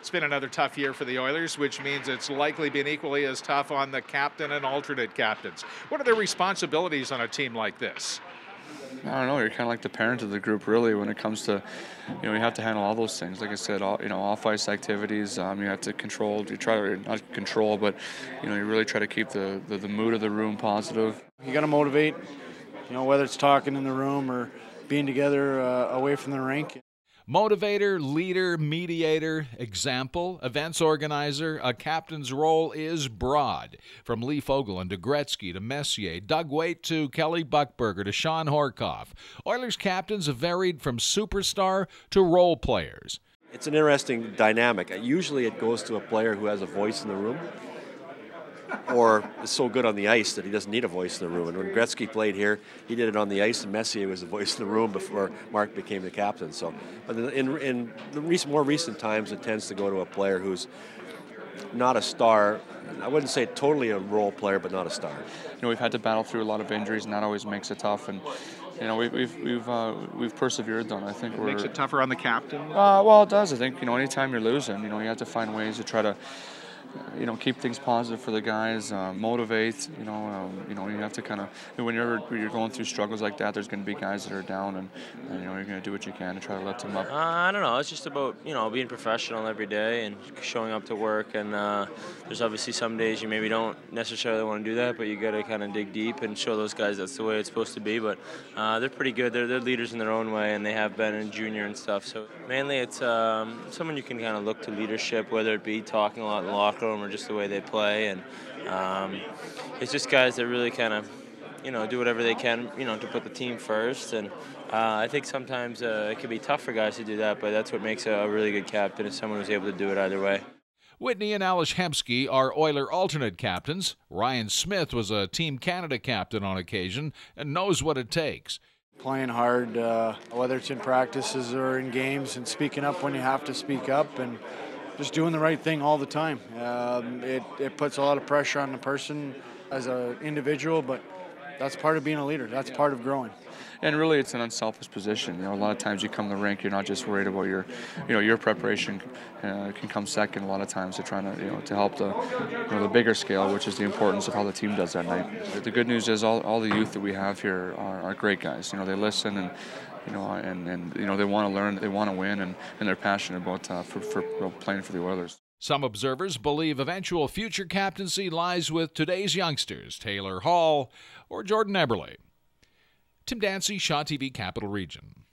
It's been another tough year for the Oilers, which means it's likely been equally as tough on the captain and alternate captains. What are the responsibilities on a team like this? I don't know. You're kind of like the parent of the group, really, when it comes to, you have to handle all those things. Like I said, off-ice activities. You have to control. You try to not control, but you really try to keep the mood of the room positive. You got to motivate. Whether it's talking in the room or being together away from the rink. Motivator, leader, mediator, example, events organizer, a captain's role is broad. From Lee Fogelen to Gretzky to Messier, Doug Waite to Kelly Buchberger to Sean Horkoff. Oilers captains have varied from superstar to role players. It's an interesting dynamic. Usually it goes to a player who has a voice in the room or is so good on the ice that he doesn't need a voice in the room. And when Gretzky played here, he did it on the ice, and Messier was the voice in the room before Mark became the captain. So, but in the more recent times, it tends to go to a player who's not a star. I wouldn't say totally a role player, but not a star. We've had to battle through a lot of injuries, and that always makes it tough. And we've persevered, though. I think it makes it tougher on the captain. Well, it does. I think anytime you're losing, you have to find ways to try to keep things positive for the guys, motivate. You have to kind of, when you're going through struggles like that, there's going to be guys that are down, and you're going to do what you can to try to lift them up. I don't know. It's just about being professional every day and showing up to work. And there's obviously some days you maybe don't necessarily want to do that, but you got to kind of dig deep and show those guys that's the way it's supposed to be. But they're pretty good. They're leaders in their own way, and they have been in junior and stuff. So mainly it's someone you can kind of look to leadership, whether it be talking a lot in the locker room or just the way they play. And it's just guys that really kind of do whatever they can to put the team first. And I think sometimes it can be tough for guys to do that, but that's what makes a really good captain, is someone who's able to do it either way. Whitney and Alish Hemsky are Oiler alternate captains. Ryan Smith was a Team Canada captain on occasion and knows what it takes. Playing hard, whether it's in practices or in games, and speaking up when you have to speak up, and just doing the right thing all the time. It puts a lot of pressure on the person as an individual, but that's part of being a leader. That's part of growing. And really, it's an unselfish position. A lot of times you come to the rink, you're not just worried about your preparation can come second. A lot of times they're trying to help the bigger scale, which is the importance of how the team does that night. The good news is all the youth that we have here are great guys. They listen and. They want to learn, they want to win, and they're passionate about for playing for the Oilers. Some observers believe eventual future captaincy lies with today's youngsters, Taylor Hall or Jordan Eberle. Tim Dancy, Shaw TV, Capital Region.